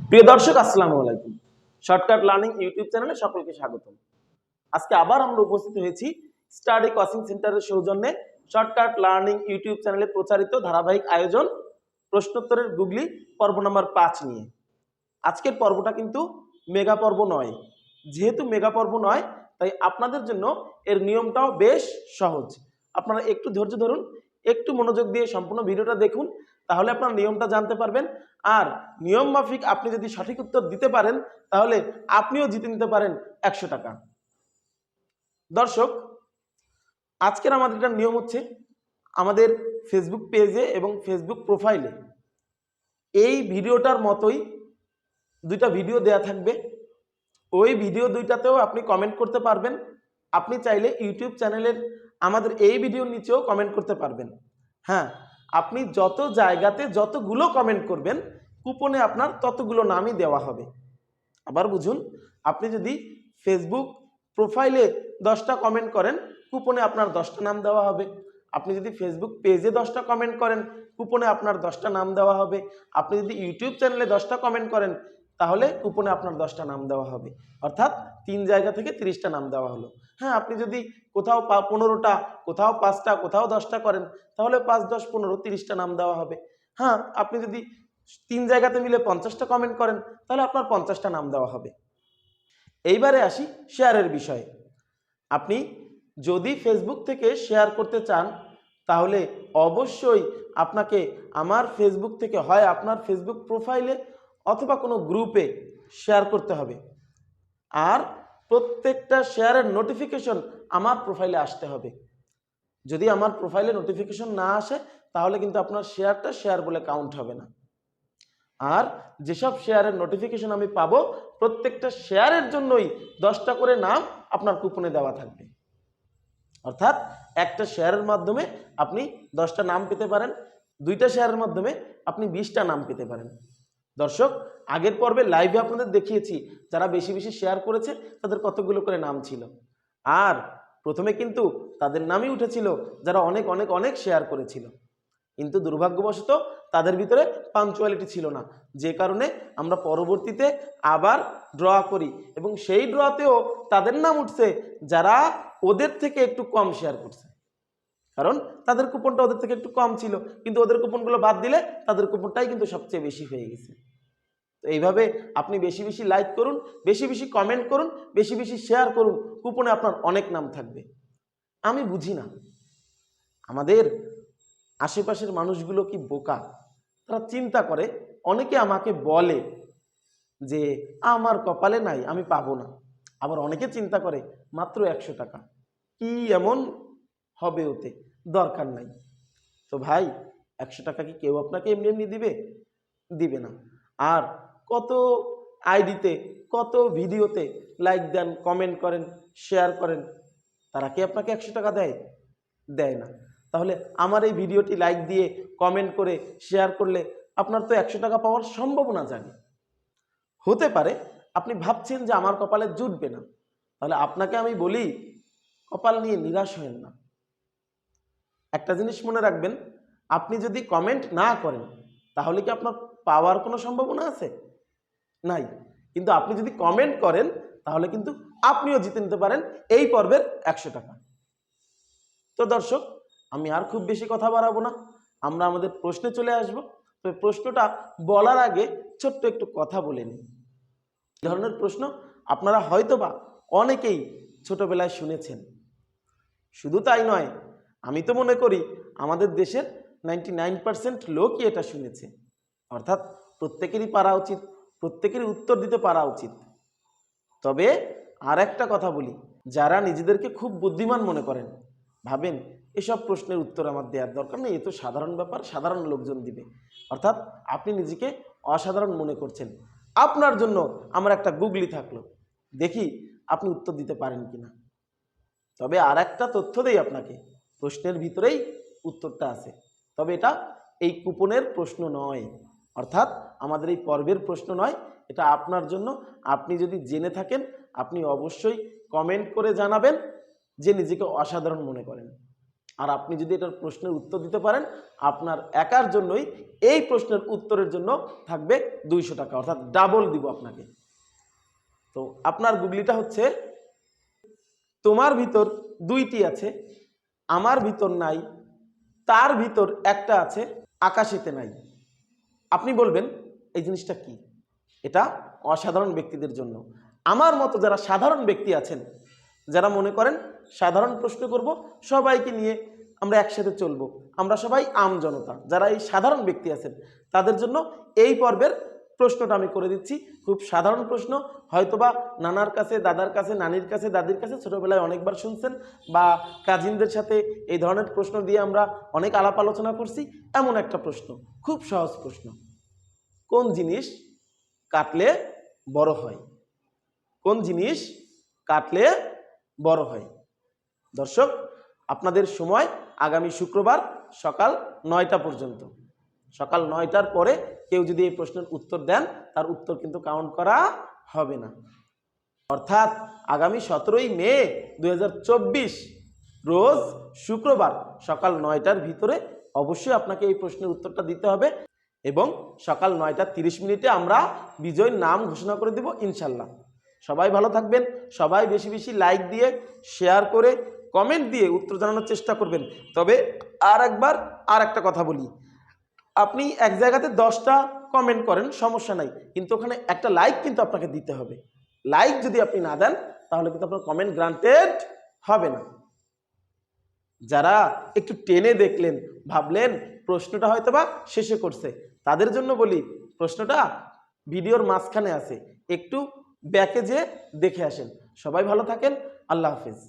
প্রিয় দর্শক, আসসালামু আলাইকুম। শর্টকাট লার্নিং ইউটিউব চ্যানেলে সকলকে স্বাগতম। আজকে আবার আমরা উপস্থিত হয়েছি স্টাডি কোচিং সেন্টারের সৌজন্যে শর্টকাট লার্নিং ইউটিউব চ্যানেলে প্রচারিত ধারাবাহিক আয়োজন প্রশ্নোত্তরের গুগলি পর্ব নম্বর 5 নিয়ে। আজকের পর্বটা কিন্তু মেগা পর্ব নয়। যেহেতু মেগা পর্ব নয়, তাই আপনাদের জন্য এর নিয়মটাও বেশ সহজ। আপনারা একটু ধৈর্য ধরুন, একটু মনোযোগ দিয়ে সম্পূর্ণ ভিডিওটা দেখুন, তাহলে আপনারা নিয়মটা জানতে পারবেন। আর নিয়ম মাফিক আপনি যদি সঠিক উত্তর দিতে পারেন, তাহলে আপনিও জিতে নিতে পারেন 100 টাকা। দর্শক, আজকের আমাদের একটা নিয়ম হচ্ছে, আমাদের ফেসবুক পেজে এবং ফেসবুক প্রোফাইলে এই ভিডিওটার মতোই দুইটা ভিডিও দেয়া থাকবে। ওই ভিডিও দুইটাতেও আপনি কমেন্ট করতে পারবেন। আপনি চাইলে ইউটিউব চ্যানেলের আমাদের এই ভিডিওর নিচেও কমেন্ট করতে পারবেন। হ্যাঁ, আপনি যত জায়গাতে যতগুলো কমেন্ট করবেন, কুপনে আপনার ততগুলো নামই দেওয়া হবে। আবার বুঝুন, আপনি যদি ফেসবুক প্রোফাইলে 10টা কমেন্ট করেন, কুপনে আপনার 10টা নাম দেওয়া হবে। আপনি যদি ফেসবুক পেজে 10টা কমেন্ট করেন, কুপনে আপনার 10টা নাম দেওয়া হবে। আপনি যদি ইউটিউব চ্যানেলে 10টা কমেন্ট করেন, তাহলে কুপনে আপনার 10টা নাম দেওয়া হবে। অর্থাৎ 3 জায়গা থেকে 30টা নাম দেওয়া হলো। হ্যাঁ, আপনি যদি কোথাও 15টা, কোথাও 5টা, কোথাও 10টা করেন, তাহলে 5, 10, 15, 30টা নাম দেওয়া হবে। হ্যাঁ, আপনি যদি 3 জায়গাতে মিলে 50টা কমেন্ট করেন, তাহলে আপনার 50টা নাম দেওয়া হবে। এইবারে আসি শেয়ারের বিষয়ে। আপনি যদি ফেসবুক থেকে শেয়ার করতে চান, তাহলে অবশ্যই আপনাকে আমার ফেসবুক থেকে হয় আপনার ফেসবুক প্রোফাইলে অথবা কোনো গ্রুপে শেয়ার করতে হবে। আর প্রত্যেকটা শেয়ারের নোটিফিকেশন আমার প্রোফাইলে আসতে হবে। যদি আমার প্রোফাইলে নোটিফিকেশন না আসে, তাহলে কিন্তু আপনার শেয়ারটা শেয়ার বলে কাউন্ট হবে না। আর যেসব শেয়ারের নোটিফিকেশন আমি পাবো, প্রত্যেকটা শেয়ারের জন্যই 10টা করে নাম আপনার কুপনে দেওয়া থাকবে। অর্থাৎ একটা শেয়ারের মাধ্যমে আপনি 10টা নাম পেতে পারেন, 2টা শেয়ারের মাধ্যমে আপনি 20টা নাম পেতে পারেন। দর্শক, আগের পর্বে লাইভে আপনাদের দেখিয়েছি যারা বেশি বেশি শেয়ার করেছে তাদের কতগুলো করে নাম ছিল। আর প্রথমে কিন্তু তাদের নামই উঠেছিল যারা অনেক অনেক অনেক শেয়ার করেছিল। কিন্তু দুর্ভাগ্যবশত তাদের ভিতরে পাঞ্চুয়ালিটি ছিল না, যে কারণে আমরা পরবর্তীতে আবার ড্র করি এবং সেই ড্রতেও তাদের নাম উঠছে যারা ওদের থেকে একটু কম শেয়ার করছে। কারণ তাদের কুপনটা ওদের থেকে একটু কম ছিল, কিন্তু ওদের কুপনগুলো বাদ দিলে তাদের কুপনটাই কিন্তু সবচেয়ে বেশি হয়ে গেছে। তো এইভাবে আপনি বেশি বেশি লাইক করুন, বেশি বেশি কমেন্ট করুন, বেশি বেশি শেয়ার করুন, কুপনে আপনার অনেক নাম থাকবে। আমি বুঝি না, আমাদের আশেপাশের মানুষগুলো কি বোকা? তারা চিন্তা করে, অনেকে আমাকে বলে যে আমার কপালে নাই, আমি পাবো না। আবার অনেকে চিন্তা করে মাত্র 100 টাকা, কি এমন হবে ওতে, দরকার নাই। তো ভাই, 100 টাকা কি কেউ আপনাকে এমনি এমনি দিবে? দিবে না। আর কত আইডিতে, কত ভিডিওতে লাইক দেন, কমেন্ট করেন, শেয়ার করেন, তারা কি আপনাকে 100 টাকা দেয়? দেয় না। তাহলে আমার এই ভিডিওটি লাইক দিয়ে, কমেন্ট করে, শেয়ার করলে আপনার তো 100 টাকা পাওয়ার সম্ভাবনা জানি। হতে পারে আপনি ভাবছেন যে আমার কপালে জুটবে না। তাহলে আপনাকে আমি বলি, কপাল নিয়ে নিরাশ হবেন না। একটা জিনিস মনে রাখবেন, আপনি যদি কমেন্ট না করেন, তাহলে কি আপনার পাওয়ার কোনো সম্ভাবনা আছে? নাই। কিন্তু আপনি যদি কমেন্ট করেন, তাহলে কিন্তু আপনিও জিতে নিতে পারেন এই পর্বের 100 টাকা। তো দর্শক, আমি আর খুব বেশি কথা বাড়াবো না, আমরা আমাদের প্রশ্নে চলে আসব। তবে প্রশ্নটা বলার আগে ছোট্ট একটু কথা বলে নিই। এই ধরনের প্রশ্ন আপনারা হয়তোবা অনেকেই ছোটবেলায় শুনেছেন। শুধু তাই নয়, আমি তো মনে করি আমাদের দেশের 99% লোকই এটা শুনেছে। অর্থাৎ প্রত্যেকেরই পারা উচিত, প্রত্যেকেরই উত্তর দিতে পারা উচিত। তবে আর একটা কথা বলি, যারা নিজেদেরকে খুব বুদ্ধিমান মনে করেন, ভাবেন এসব প্রশ্নের উত্তর আমার দেওয়ার দরকার নেই, এ তো সাধারণ ব্যাপার, সাধারণ লোকজন দিবে। অর্থাৎ আপনি নিজেকে অসাধারণ মনে করছেন। আপনার জন্য আমার একটা গুগলি থাকলো, দেখি আপনি উত্তর দিতে পারেন কিনা। তবে আর একটা তথ্য দেই আপনাকে, প্রশ্নের ভিতরেই উত্তরটা আছে। তবে এটা এই কুপনের প্রশ্ন নয়, অর্থাৎ আমাদের এই পর্বের প্রশ্ন নয়। এটা আপনার জন্য। আপনি যদি জেনে থাকেন, আপনি অবশ্যই কমেন্ট করে জানাবেন যে নিজেকে অসাধারণ মনে করেন। আর আপনি যদি এটার প্রশ্নের উত্তর দিতে পারেন, আপনার একার জন্যই এই প্রশ্নের উত্তরের জন্য থাকবে 200 টাকা, অর্থাৎ ডাবল দিব আপনাকে। তো আপনার গুগলিটা হচ্ছে, তোমার ভিতর 2টি আছে, আমার ভিতর নাই, তার ভিতর একটা আছে, আকাশেতে নাই। আপনি বলবেন এই জিনিসটা কি? এটা অসাধারণ ব্যক্তিদের জন্য। আমার মতো যারা সাধারণ ব্যক্তি আছেন, যারা মনে করেন সাধারণ প্রশ্ন করব, সবাইকে নিয়ে আমরা একসাথে চলবো, আমরা সবাই আম জনতা, যারা এই সাধারণ ব্যক্তি আছেন তাদের জন্য এই পর্বের প্রশ্নটা আমি করে দিচ্ছি। খুব সাধারণ প্রশ্ন, হয়তোবা নানার কাছে, দাদার কাছে, নানির কাছে, দাদির কাছে ছোটবেলায় অনেকবার শুনছেন, বা কাজিনদের সাথে এই ধরনের প্রশ্ন দিয়ে আমরা অনেক আলাপ আলোচনা করছি। এমন একটা প্রশ্ন, খুব সহজ প্রশ্ন, কোন জিনিস কাটলে বড় হয়? কোন জিনিস কাটলে বড় হয়? দর্শক, আপনাদের সময় আগামী শুক্রবার সকাল 9টা পর্যন্ত। সকাল 9টার পরে কেউ যদি এই প্রশ্নের উত্তর দেন, তার উত্তর কিন্তু কাউন্ট করা হবে না। অর্থাৎ আগামী 17ই মে 2024 রোজ শুক্রবার সকাল 9টার ভিতরে অবশ্যই আপনাকে এই প্রশ্নের উত্তরটা দিতে হবে, এবং সকাল 9:30 আমরা বিজয়ীর নাম ঘোষণা করে দেব ইনশাল্লাহ। সবাই ভালো থাকবেন, সবাই বেশি বেশি লাইক দিয়ে, শেয়ার করে, কমেন্ট দিয়ে উত্তর জানানোর চেষ্টা করবেন। তবে আর একটা কথা বলি, আপনি এক জায়গাতে 10টা কমেন্ট করেন, সমস্যা নাই, কিন্তু ওখানে একটা লাইক কিন্তু আপনাকে দিতে হবে। লাইক যদি আপনি না দেন, তাহলে কিন্তু আপনার কমেন্ট গ্রান্টেড হবে না। যারা একটু টেনে দেখলেন, ভাবলেন প্রশ্নটা হয়তোবা শেষে করছে, তাদের জন্য বলি, প্রশ্নটা ভিডিওর মাঝখানে আছে, একটু ব্যাকে যেয়ে দেখে আসেন। সবাই ভালো থাকেন, আল্লাহ হাফেজ।